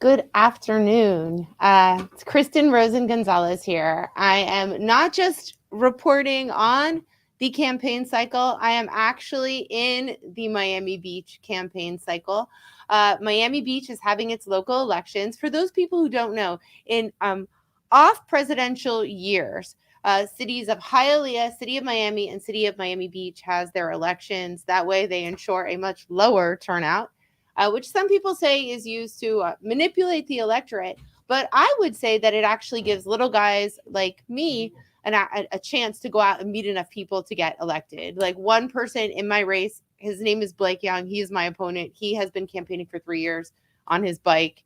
Good afternoon. It's Kristen Rosen Gonzalez here. I am not just reporting on the campaign cycle, I am actually in the Miami Beach campaign cycle. Miami Beach is having its local elections. For those people who don't know, in off presidential years, cities of Hialeah, City of Miami, and City of Miami Beach has their elections. That way they ensure a much lower turnout, which some people say is used to manipulate the electorate. But I would say that it actually gives little guys like me a chance to go out and meet enough people to get elected. Like one person in my race, his name is Blake Young. He is my opponent. He has been campaigning for 3 years on his bike,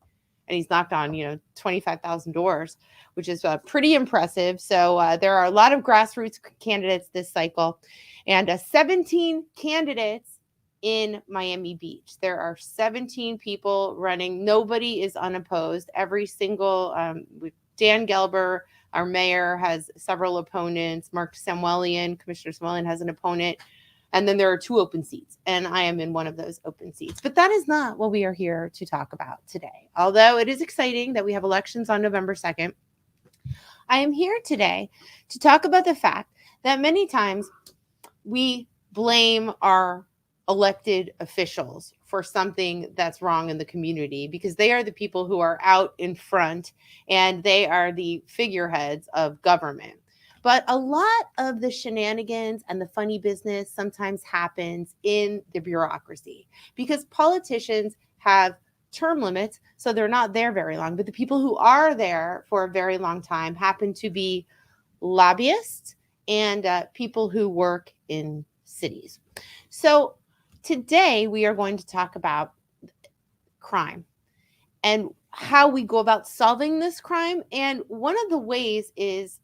and he's knocked on 25,000 doors, which is pretty impressive. So there are a lot of grassroots candidates this cycle, and 17 candidates in Miami Beach. There are 17 people running. Nobody is unopposed. Every single Dan Gelber, our mayor, has several opponents. Mark Samuelian, Commissioner Samuelian, has an opponent. And then there are 2 open seats, and I am in one of those open seats. But that is not what we are here to talk about today. Although it is exciting that we have elections on November 2nd, I am here today to talk about the fact that many times we blame our elected officials for something that's wrong in the community because they are the people who are out in front and they are the figureheads of government. But a lot of the shenanigans and the funny business sometimes happens in the bureaucracy because politicians have term limits, so they're not there very long. But the people who are there for a very long time happen to be lobbyists and people who work in cities. So today we are going to talk about crime and how we go about solving this crime. And one of the ways is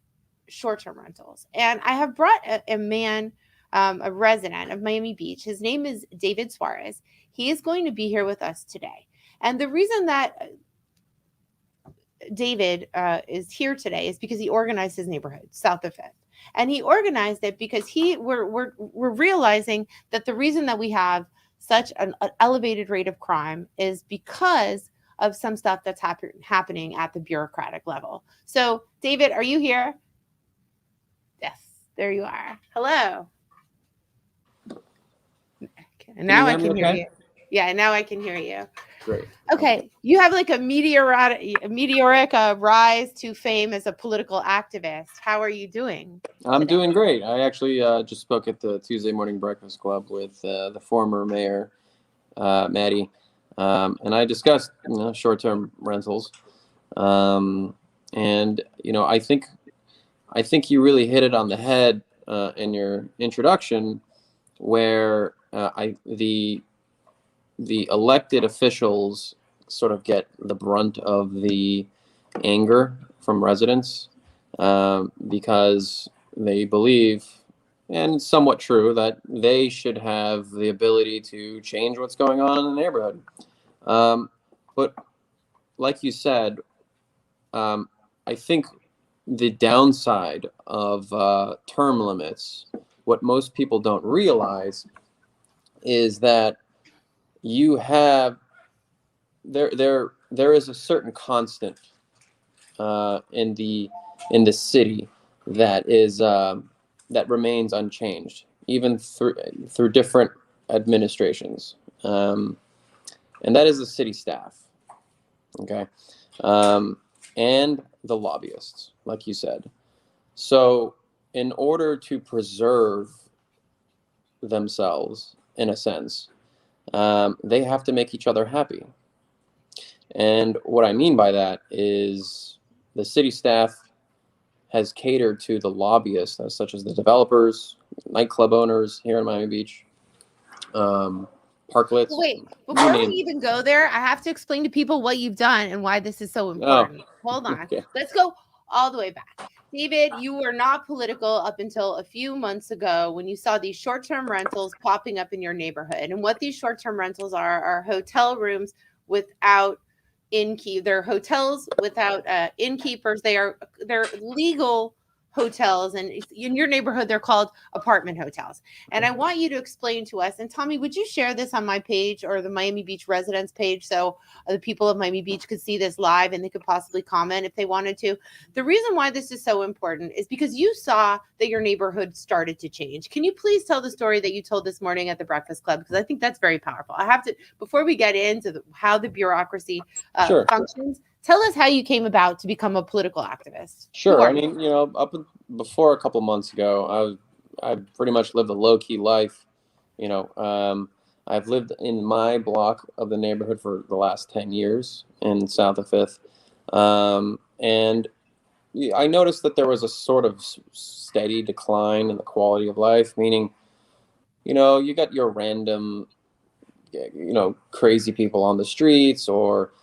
short-term rentals. And I have brought a man, a resident of Miami Beach. His name is David Suarez. He is going to be here with us today. And the reason that David is here today is because he organized his neighborhood south of Fifth. And he organized it because we're realizing that the reason that we have such an elevated rate of crime is because of some stuff that's happening at the bureaucratic level. So, David, are you here? Yes, there you are. Hello. And now I can hear you. Yeah, now I can hear you. Great. Okay, you have like a meteoric rise to fame as a political activist. How are you doing? I'm doing great. I actually just spoke at the Tuesday Morning Breakfast Club with the former mayor, Maddie, and I discussed short-term rentals. And I think you really hit it on the head in your introduction, where the elected officials sort of get the brunt of the anger from residents because they believe, and it's somewhat true, that they should have the ability to change what's going on in the neighborhood. But like you said, I think the downside of term limits, what most people don't realize, is that you have there is a certain constant in the city that is that remains unchanged even through different administrations, and that is the city staff. Okay, and the lobbyists, like you said. So in order to preserve themselves, in a sense, they have to make each other happy. And what I mean by that is the city staff has catered to the lobbyists, such as the developers, nightclub owners here in Miami Beach, parklets. Wait, before we even go there, I have to explain to people what you've done and why this is so important. Hold on. Okay. Let's go all the way back. David, you were not political up until a few months ago when you saw these short-term rentals popping up in your neighborhood. And what these short-term rentals are hotel rooms without innkeep. They're hotels without innkeepers. They're legal hotels, and in your neighborhood they're called apartment hotels. And I want you to explain to us, and Tommy, would you share this on my page or the Miami Beach residents page, so the people of Miami Beach could see this live and they could possibly comment if they wanted to. The reason why this is so important is because you saw that your neighborhood started to change. Can you please tell the story that you told this morning at the Breakfast Club? Because I think that's very powerful. I have to, before we get into how the bureaucracy Sure. functions, tell us how you came about to become a political activist. Sure. I mean, before a couple months ago, I pretty much lived a low key life. I've lived in my block of the neighborhood for the last 10 years in South of Fifth, and I noticed that there was a sort of steady decline in the quality of life. Meaning, you got your random, crazy people on the streets or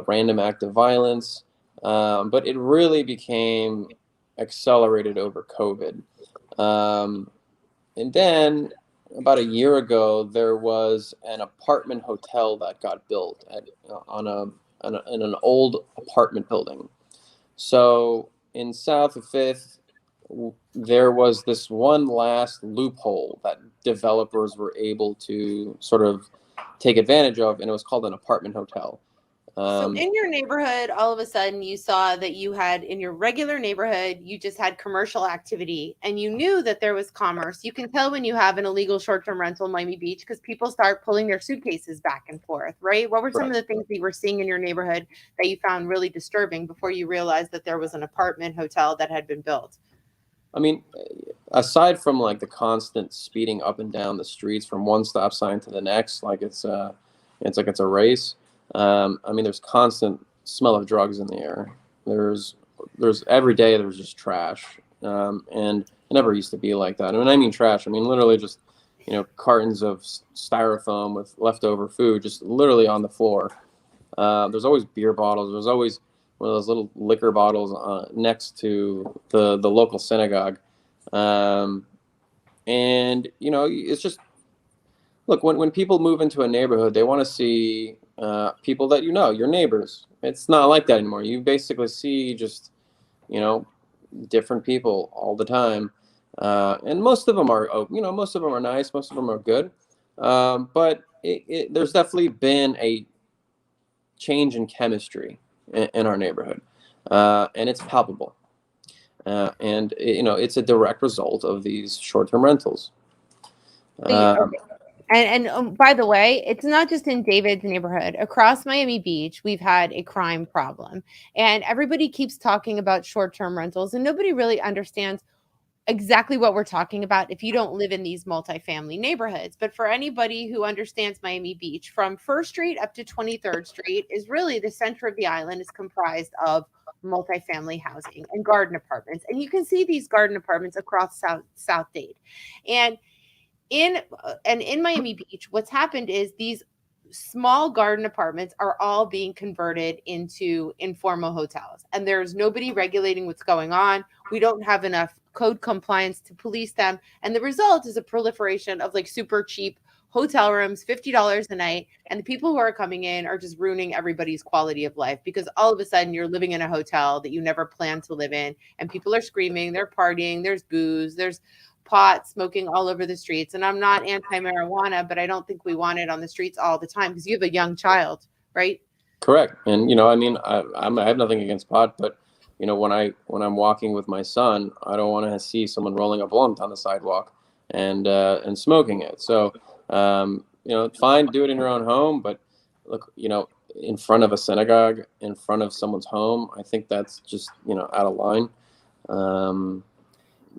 random act of violence. But it really became accelerated over COVID. And then about a year ago, there was an apartment hotel that got built in an old apartment building. So in South of Fifth, there was this one last loophole that developers were able to sort of take advantage of, and it was called an apartment hotel. So in your neighborhood, all of a sudden you saw that you had, in your regular neighborhood, you just had commercial activity and you knew that there was commerce. You can tell when you have an illegal short-term rental in Miami Beach because people start pulling their suitcases back and forth, right? What were some of the things that you were seeing in your neighborhood that you found really disturbing before you realized that there was an apartment hotel that had been built? I mean, aside from like the constant speeding up and down the streets from one stop sign to the next, like it's a race. I mean, there's constant smell of drugs in the air. There's every day there's just trash, and it never used to be like that. And when I mean trash, I mean literally just cartons of styrofoam with leftover food just literally on the floor. There's always beer bottles. There's always one of those little liquor bottles next to the local synagogue, and it's just, look, when people move into a neighborhood, they want to see people that your neighbors. It's not like that anymore. You basically see just different people all the time, and most of them are most of them are nice, most of them are good, but there's definitely been a change in chemistry in our neighborhood, and it's palpable, and it's a direct result of these short-term rentals. Okay. And by the way, it's not just in David's neighborhood. Across Miami Beach, we've had a crime problem. And everybody keeps talking about short-term rentals, and nobody really understands exactly what we're talking about if you don't live in these multifamily neighborhoods. But for anybody who understands Miami Beach, from 1st Street up to 23rd Street is really the center of the island, is comprised of multifamily housing and garden apartments. And you can see these garden apartments across South Dade. And in Miami Beach, what's happened is these small garden apartments are all being converted into informal hotels, and there's nobody regulating what's going on. We don't have enough code compliance to police them, and the result is a proliferation of like super cheap hotel rooms, $50 a night, and the people who are coming in are just ruining everybody's quality of life, because all of a sudden you're living in a hotel that you never planned to live in, and people are screaming, they're partying, there's booze, there's pot smoking all over the streets. And I'm not anti-marijuana, but I don't think we want it on the streets all the time, because you have a young child, right? Correct. And I mean, I have nothing against pot, but when I'm walking with my son, I don't want to see someone rolling a blunt on the sidewalk and smoking it. So fine, do it in your own home, but look, in front of a synagogue, in front of someone's home, I think that's just out of line.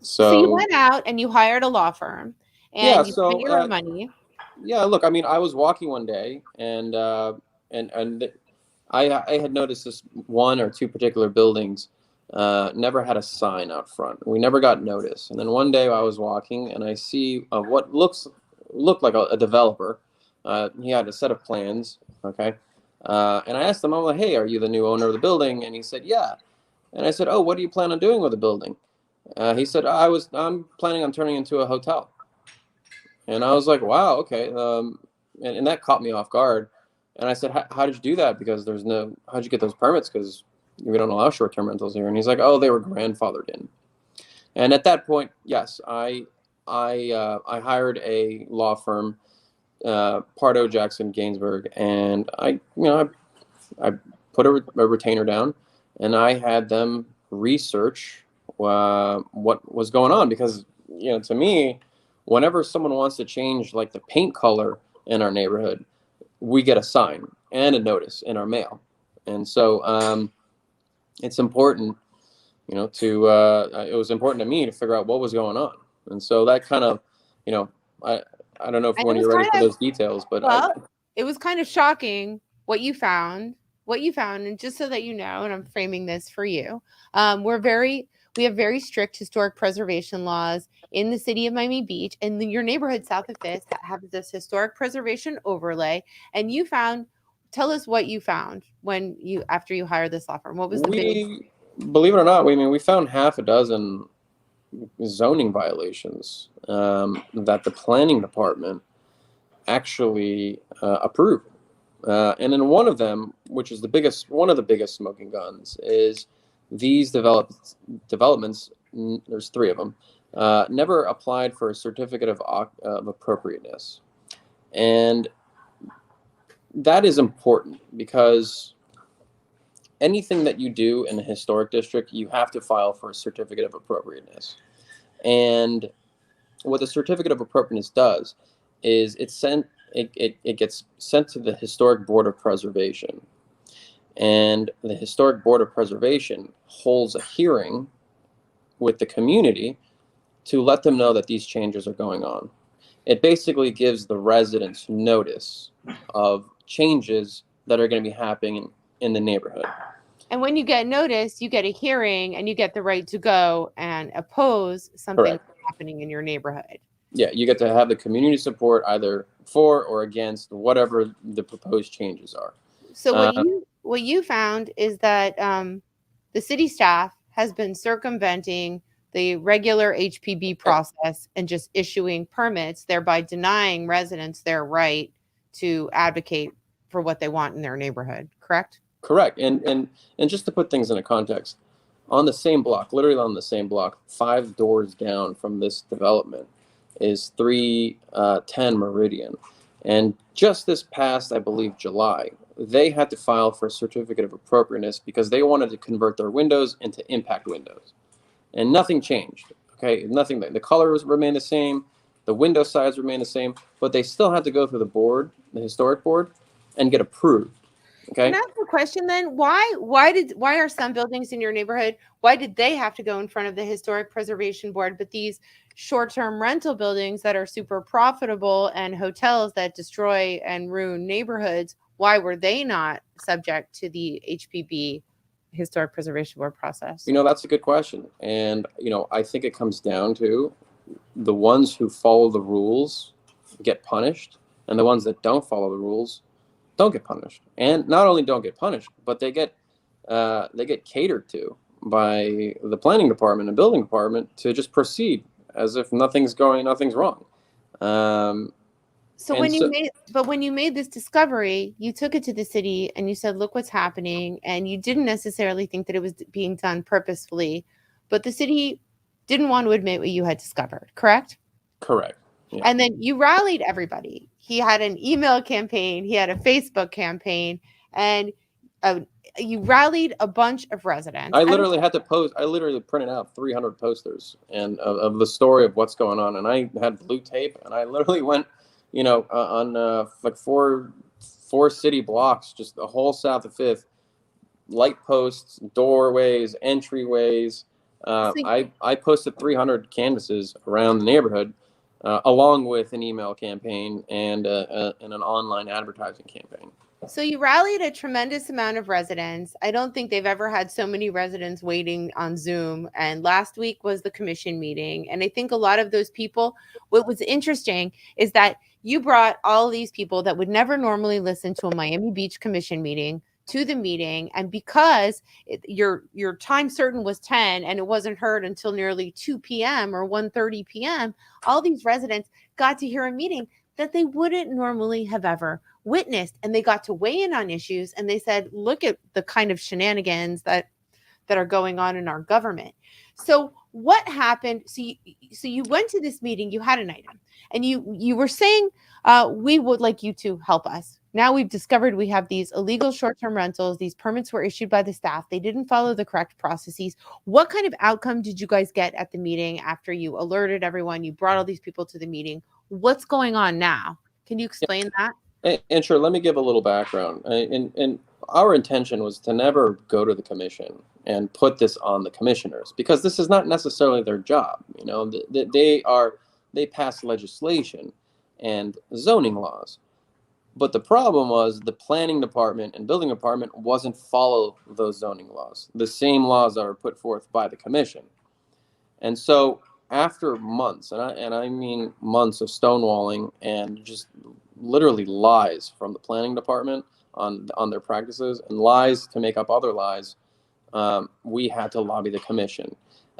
So you went out and you hired a law firm, and you spent your own money. Yeah, look, I mean, I was walking one day, and I had noticed this one or two particular buildings never had a sign out front. We never got notice. And then one day I was walking, and I see what looked like a developer. He had a set of plans, okay? And I asked him, I'm like, hey, are you the new owner of the building? And he said, yeah. And I said, oh, what do you plan on doing with the building? He said, I'm planning on turning into a hotel. And I was like, wow, okay. And that caught me off guard. And I said, how did you do that? Because how'd you get those permits? Because we don't allow short-term rentals here. And he's like, oh, they were grandfathered in. And at that point, yes, I hired a law firm, Pardo Jackson Gainsbourg, and I put a retainer down, and I had them research what was going on, because to me, whenever someone wants to change like the paint color in our neighborhood, we get a sign and a notice in our mail, and so it's important, to it was important to me to figure out what was going on, and so that kind of, you know, I I don't know if And it when was you're ready kind for of, those details, but well, it was kind of shocking what you found. And just so that you know, and I'm framing this for you, we have very strict historic preservation laws in the city of Miami Beach, and your neighborhood south of Fifth have this historic preservation overlay. And tell us what you found after you hired this law firm. What was the big? we believe it or not, we found half a dozen zoning violations that the planning department actually approved. And in one of them, which is one of the biggest smoking guns, is these developments. There's three of them. Never applied for a certificate of appropriateness, and that is important because anything that you do in a historic district, you have to file for a certificate of appropriateness. And what the certificate of appropriateness does is it gets sent to the Historic Board of Preservation, and the Historic Board of Preservation holds a hearing with the community to let them know that these changes are going on. It basically gives the residents notice of changes that are going to be happening in the neighborhood. And when you get notice, you get a hearing and you get the right to go and oppose something Correct. happening in your neighborhood. Yeah, you get to have the community support either for or against whatever the proposed changes are. So Uh, what you found is that the city staff has been circumventing the regular HPB process and just issuing permits, thereby denying residents their right to advocate for what they want in their neighborhood. Correct? Correct. And just to put things in a context, on the same block, literally on the same block, 5 doors down from this development is 310 Meridian. And just this past, I believe, July, they had to file for a certificate of appropriateness because they wanted to convert their windows into impact windows. And nothing changed. Okay, nothing. The colors remain the same, the window size remain the same, but they still had to go through the board, the historic board, and get approved. Can Okay. I ask a question then? Why are some buildings in your neighborhood, why did they have to go in front of the Historic Preservation Board, but these short-term rental buildings that are super profitable and hotels that destroy and ruin neighborhoods, why were they not subject to the HPB Historic Preservation Board process? That's a good question. And, I think it comes down to the ones who follow the rules get punished, and the ones that don't follow the rules don't get punished. And not only don't get punished, but they get catered to by the planning department and building department to just proceed as if nothing's wrong. Um, So and so, when you made this discovery, you took it to the city and you said, look what's happening. And you didn't necessarily think that it was being done purposefully, but the city didn't want to admit what you had discovered, correct? correct. Yeah. And then you rallied everybody. He had an email campaign, he had a Facebook campaign, and uh, you rallied a bunch of residents. I literally had to post. I literally printed out 300 posters and of the story of what's going on, and I had blue tape, and I literally went, on like four city blocks, just the whole south of Fifth, light posts, doorways, entryways. So I posted 300 canvases around the neighborhood, along with an email campaign and an online advertising campaign. So you rallied a tremendous amount of residents. I don't think they've ever had so many residents waiting on Zoom. And last week was the commission meeting. And I think a lot of those people, what was interesting is that you brought all these people that would never normally listen to a Miami Beach commission meeting to the meeting. And because your time certain was 10 and it wasn't heard until nearly 2 p.m. or 1:30 p.m., all these residents got to hear a meeting that they wouldn't normally have ever witnessed, and they got to weigh in on issues, and they said, look at the kind of shenanigans that are going on in our government. So what happened? So you went to this meeting, you had an item, and you were saying, we would like you to help us. Now we've discovered we have these illegal short-term rentals. These permits were issued by the staff. They didn't follow the correct processes. What kind of outcome did you guys get at the meeting after you alerted everyone? You brought all these people to the meeting. What's going on now? Can you explain that? And sure, let me give a little background. And our intention was to never go to the commission and put this on the commissioners, because this is not necessarily their job. You know, they pass legislation and zoning laws. But the problem was the planning department and building department wasn't follow those zoning laws, the same laws that are put forth by the commission. And so after months, and I mean months of stonewalling and just literally lies from the planning department on their practices and lies to make up other lies, we had to lobby the commission,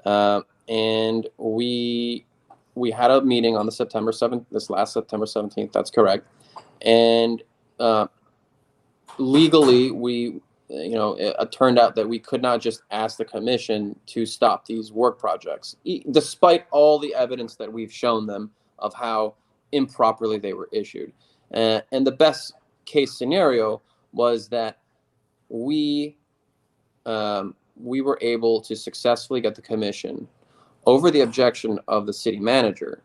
and we had a meeting on the September 7th, this last September 17th. That's correct, and legally we it turned out that we could not just ask the commission to stop these work projects, despite all the evidence that we've shown them of how improperly they were issued. And the best case scenario was that we were able to successfully get the commission, over the objection of the city manager,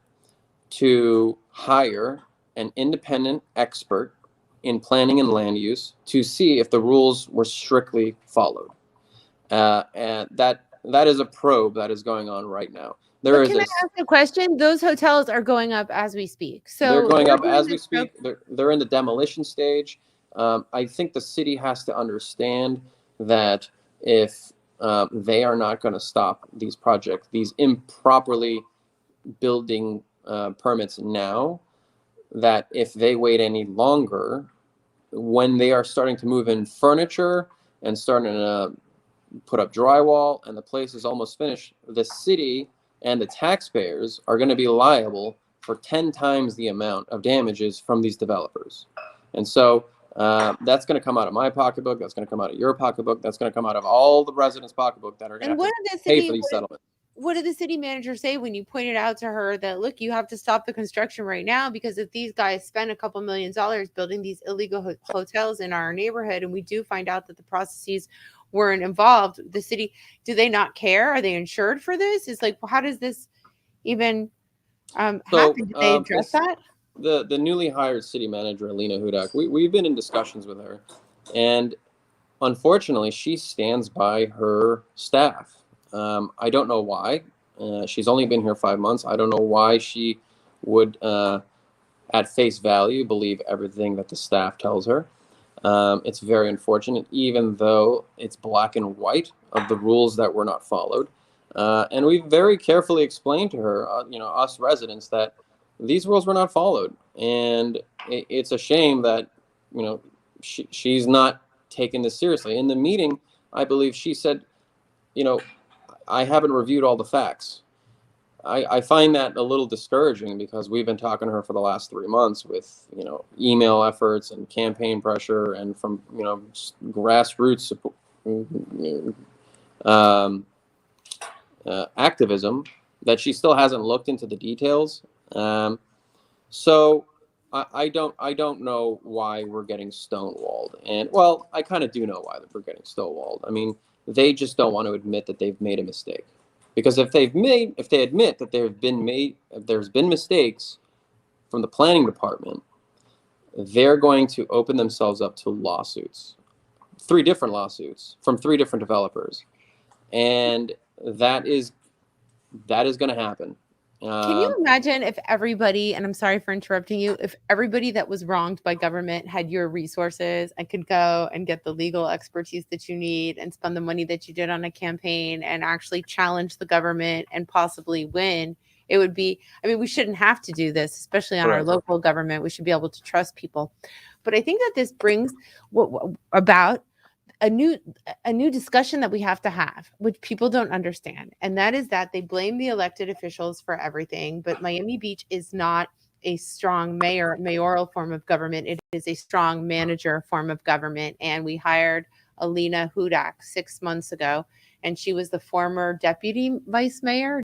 to hire an independent expert in planning and land use to see if the rules were strictly followed. And that is a probe that is going on right now. But can I ask a question? Those hotels are going up as we speak. So they're going up as we speak. They're in the demolition stage. I think the city has to understand that if they are not going to stop these projects, these improperly building permits now, that if they wait any longer, when they are starting to move in furniture and starting to put up drywall and the place is almost finished, the city and the taxpayers are going to be liable for 10 times the amount of damages from these developers. And so that's going to come out of my pocketbook. That's going to come out of your pocketbook. That's going to come out of all the residents' pocketbook that are going to have to pay for these settlements. What did the city manager say when you pointed out to her that, look, you have to stop the construction right now, because if these guys spend a couple $1 million building these illegal hotels in our neighborhood, and we do find out that the processes weren't involved, the city, do they not care? Are they insured for this? It's like, well, how does this even happen? Did they address that? The newly hired city manager, Alina Hudak, we've been in discussions with her, and unfortunately, she stands by her staff. I don't know why. She's only been here 5 months. I don't know why she would, at face value, believe everything that the staff tells her. It's very unfortunate, even though it's black and white of the rules that were not followed. And we very carefully explained to her, us residents, that these rules were not followed. And it's a shame that, she's not taking this seriously. In the meeting, I believe she said, I haven't reviewed all the facts. I find that a little discouraging, because we've been talking to her for the last 3 months with, email efforts and campaign pressure and from, grassroots support, activism, that she still hasn't looked into the details. So I don't know why we're getting stonewalled. And well, I kind of do know why we're getting stonewalled. I mean, they just don't want to admit that they've made a mistake. Because if they admit that there's been mistakes from the planning department, they're going to open themselves up to lawsuits, 3 different lawsuits from 3 different developers, and that is going to happen. Can you imagine if everybody, and I'm sorry for interrupting you, if everybody that was wronged by government had your resources and could go and get the legal expertise that you need and spend the money that you did on a campaign and actually challenge the government and possibly win? It would be, we shouldn't have to do this, especially on our local government. We should be able to trust people. But I think that this brings about a new discussion that we have to have, which people don't understand. And that is that they blame the elected officials for everything. But Miami Beach is not a strong mayoral form of government. It is a strong manager form of government. And we hired Alina Hudak 6 months ago. and she was the former deputy mayor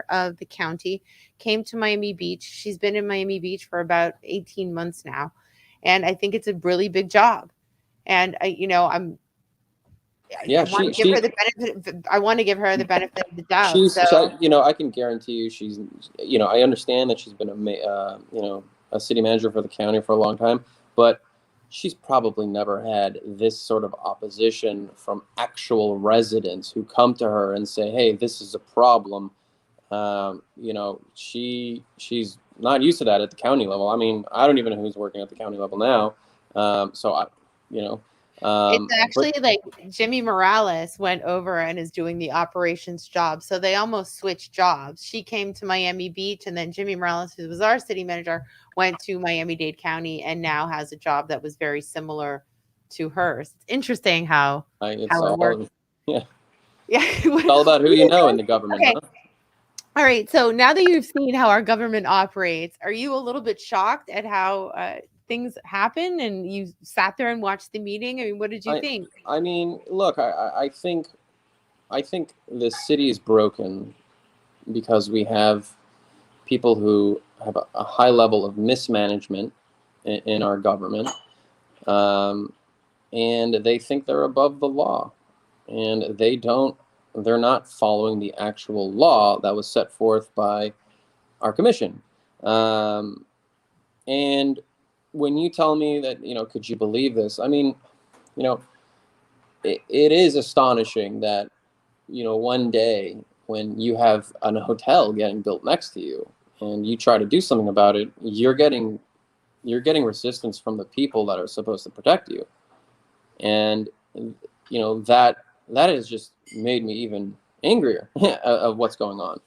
of the county, came to Miami Beach. She's been in Miami Beach for about 18 months now, and I think it's a really big job. And I Yeah, want to give her the benefit. I want to give her the benefit of the doubt. she's So I can guarantee you she's, I understand that she's been a city manager for the county for a long time, but she's probably never had this sort of opposition from actual residents who come to her and say, hey, this is a problem. She's not used to that at the county level. I mean, I don't even know who's working at the county level now. So I, you know, it's but actually like Jimmy Morales went over and is doing the operations job. So they almost switched jobs. She came to Miami Beach, and then Jimmy Morales, who was our city manager, went to Miami-Dade County and now has a job that was very similar to hers. It's interesting it's how it works. all, yeah, Yeah. it's all about who you know in the government, Okay. huh? All right. So now that you've seen how our government operates, are you a little bit shocked at how things happen? And you sat there and watched the meeting. I mean, what did you I, think? I mean, look, I think the city is broken because we have people who have a high level of mismanagement in our government, um, and they think they're above the law, and they're not following the actual law that was set forth by our commission. Um, and when you tell me that, could you believe this? I mean, you know, it is astonishing that, one day when you have a hotel getting built next to you and you try to do something about it, you're getting resistance from the people that are supposed to protect you. And that has just made me even angrier of what's going on.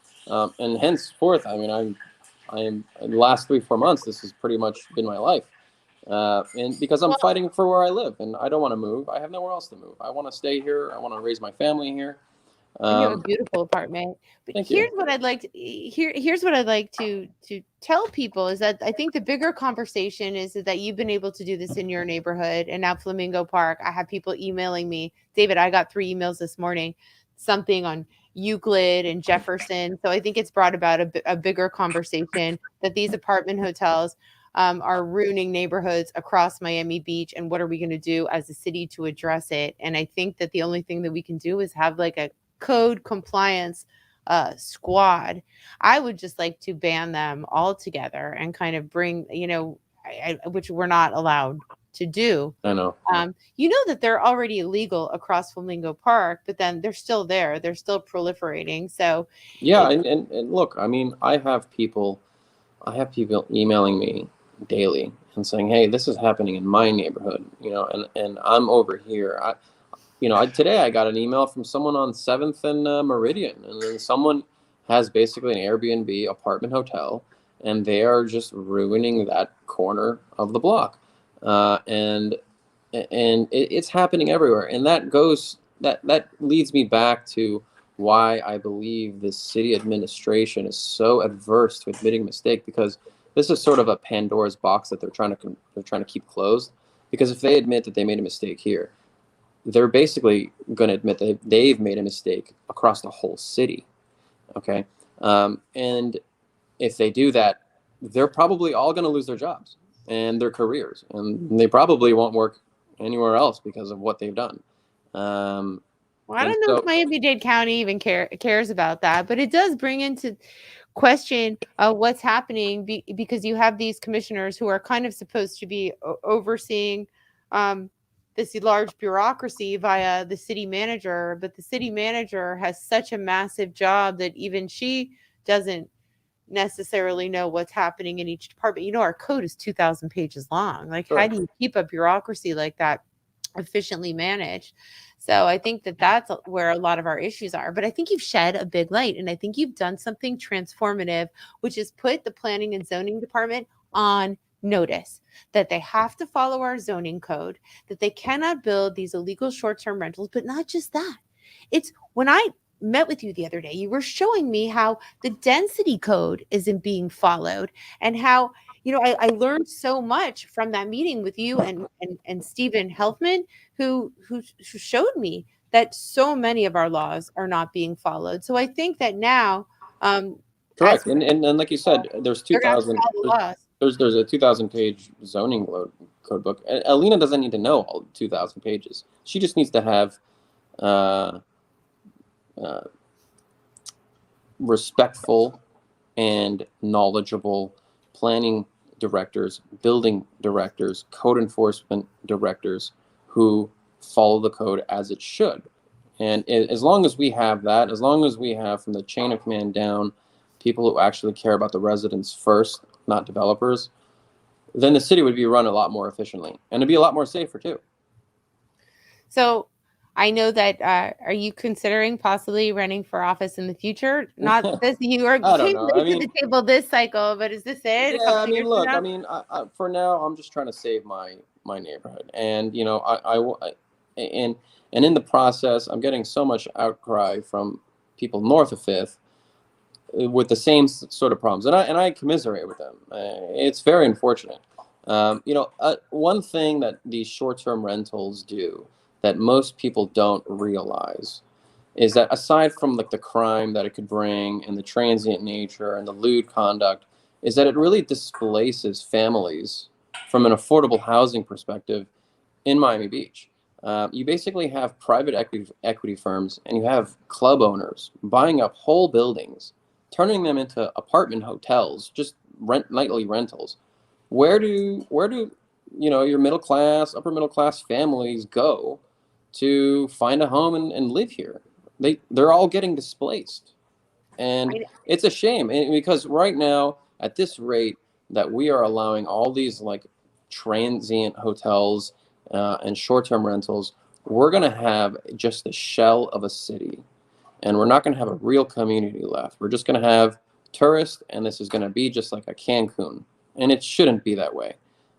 And henceforth, I mean, I am the last 3 4 months, this has pretty much been my life. And because I'm Well, fighting for where I live, and I don't want to move. I have nowhere else to move. I want to stay here. I want to raise my family here. and you have a Um, beautiful apartment. But Thank you. here's what I'd like to tell people is that I think the bigger conversation is that you've been able to do this in your neighborhood and now Flamingo Park. I have people emailing me, David, I got 3 emails this morning, something on Euclid and Jefferson. So I think it's brought about a bigger conversation that these apartment hotels are ruining neighborhoods across Miami Beach. And what are we going to do as a city to address it? And I think that the only thing that we can do is have like a code compliance squad. I would just like to ban them all together and kind of bring, which we're not allowed to do. I know. You know that they're already illegal across Flamingo Park, but then they're still there. They're still proliferating. So Yeah, it, and look, I mean, I have people emailing me daily and saying, "Hey, this is happening in my neighborhood," and I'm over here. Today I got an email from someone on 7th and Meridian, and then someone has basically an Airbnb apartment hotel, and they are just ruining that corner of the block, and it's happening everywhere, and that leads me back to why I believe the city administration is so adverse to admitting mistake, because this is sort of a Pandora's box that they're trying to keep closed. Because if they admit that they made a mistake here, they're basically going to admit that they've made a mistake across the whole city. Okay. And if they do that, they're probably all going to lose their jobs and their careers, and they probably won't work anywhere else because of what they've done. Um, Well, I and don't know if so, Miami-Dade County even cares about that, but it does bring into question what's happening because you have these commissioners who are kind of supposed to be overseeing um, this large bureaucracy via the city manager, but the city manager has such a massive job that even she doesn't necessarily know what's happening in each department. You know, our code is 2,000 pages long. Like, how sure. do you keep a bureaucracy like that efficiently managed? So I think that that's where a lot of our issues are. But I think you've shed a big light, and I think you've done something transformative, which is put the planning and zoning department on notice that they have to follow our zoning code, that they cannot build these illegal short-term rentals. But not just that. It's when I met with you the other day, you were showing me how the density code isn't being followed and how I learned so much from that meeting with you and Stephen Helfman, who showed me that so many of our laws are not being followed. So I think that now, as Correct. And like you said, there's they're going to have to 2,000, follow the laws. there's a 2,000-page zoning code book. Alina doesn't need to know all 2,000 pages. She just needs to have uh, uh, respectful and knowledgeable planning directors, building directors, code enforcement directors who follow the code as it should. And as long as we have that, as long as we have from the chain of command down people who actually care about the residents first, not developers, then the city would be run a lot more efficiently and it'd be a lot more safer too. So I know that are you considering possibly running for office in the future? Not this, you are I don't came know. I late to mean, the table this cycle, but is this it? A yeah, couple I of mean, years from look, I now? mean, for now, I'm just trying to save my neighborhood, and and in the process, I'm getting so much outcry from people north of Fifth with the same sort of problems, and I commiserate with them. It's very unfortunate. One thing that these short-term rentals do that most people don't realize is that aside from like the crime that it could bring and the transient nature and the lewd conduct, is that it really displaces families from an affordable housing perspective in Miami Beach. You basically have private equity firms and you have club owners buying up whole buildings, turning them into apartment hotels, just nightly rentals. Where do your middle class, upper middle class families go to find a home and live here? They're all getting displaced, and it's a shame because right now at this rate that we are allowing all these like transient hotels and short-term rentals, we're going to have just the shell of a city, and we're not going to have a real community left. We're just going to have tourists, and this is going to be just like a Cancun, and it shouldn't be that way.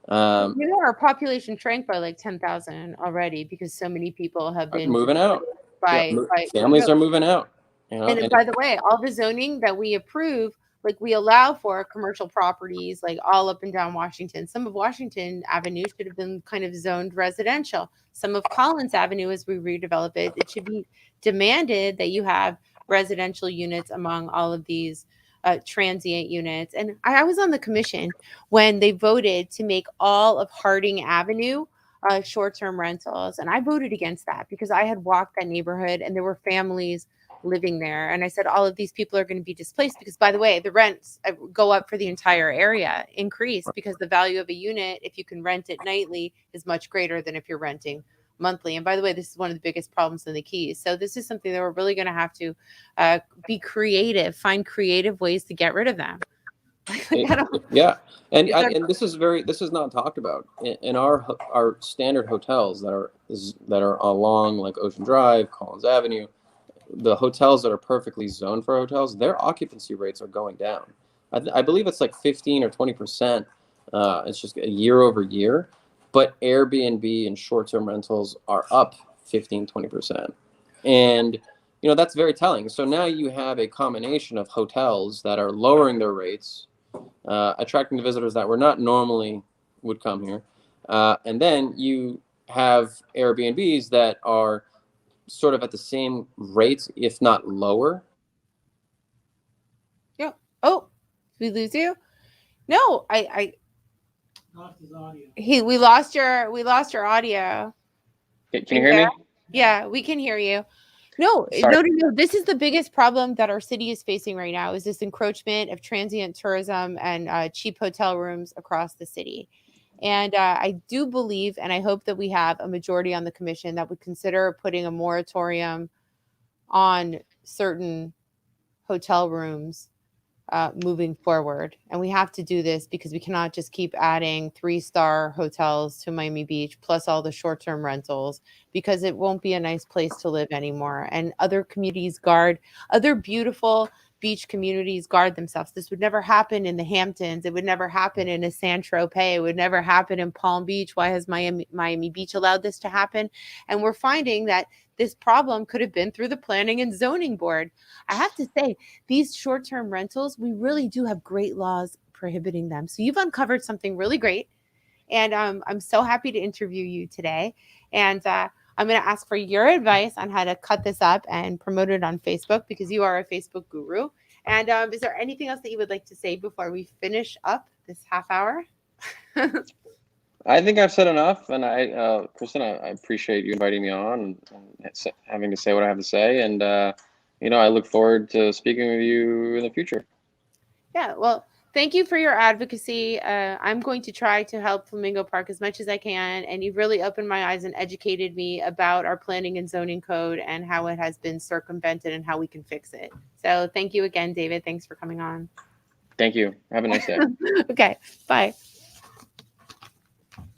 Our population shrank by like 10,000 already because so many people have been Moving out. Yeah, by families are moving out. And then, And by the way, all the zoning that we approve, like we allow for commercial properties, like all up and down Washington. Some of Washington Avenue should have been kind of zoned residential. Some of Collins Avenue, as we redevelop it, it should be demanded that you have residential units among all of these transient units. And I was on the commission when they voted to make all of Harding Avenue short-term rentals, and I voted against that because I had walked that neighborhood and there were families living there. And I said, all of these people are going to be displaced because, by the way, the rents go up for the entire area, increase because the value of a unit, if you can rent it nightly, is much greater than if you're renting monthly. And by the way, this is one of the biggest problems in the Keys. So this is something that we're really going to have to be creative, find creative ways to get rid of them. Yeah, and this is not talked about in our standard hotels that are along like Ocean Drive, Collins Avenue. The hotels that are perfectly zoned for hotels, their occupancy rates are going down. I believe it's like 15 or 20%. It's just a year over year, but Airbnb and short-term rentals are up 15, 20%. And that's very telling. So now you have a combination of hotels that are lowering their rates, attracting the visitors that were not normally would come here. And then you have Airbnbs that are sort of at the same rates, if not lower. Yeah. Oh, did we lose you? No, I lost his audio. we lost your audio. Can you hear me? Yeah, we can hear you. No, Sorry. no. This is the biggest problem that our city is facing right now is this encroachment of transient tourism and cheap hotel rooms across the city. And I do believe, and I hope that we have a majority on the commission that would consider putting a moratorium on certain hotel rooms moving forward. And we have to do this because we cannot just keep adding 3-star hotels to Miami Beach, plus all the short-term rentals, because it won't be a nice place to live anymore. And other other beautiful beach communities guard themselves. This would never happen in the Hamptons. It would never happen in a San Tropez. It would never happen in Palm Beach. Why has Miami Beach allowed this to happen? And we're finding that this problem could have been through the planning and zoning board. I have to say, these short-term rentals, we really do have great laws prohibiting them. So you've uncovered something really great. And I'm so happy to interview you today. And I'm going to ask for your advice on how to cut this up and promote it on Facebook, because you are a Facebook guru. And is there anything else that you would like to say before we finish up this half hour? I think I've said enough, and Kristen, I appreciate you inviting me on and having to say what I have to say, and I look forward to speaking with you in the future. Yeah, well, thank you for your advocacy. I'm going to try to help Flamingo Park as much as I can, and you've really opened my eyes and educated me about our planning and zoning code and how it has been circumvented and how we can fix it. So thank you again, David. Thanks for coming on. Thank you. Have a nice day. Okay, bye.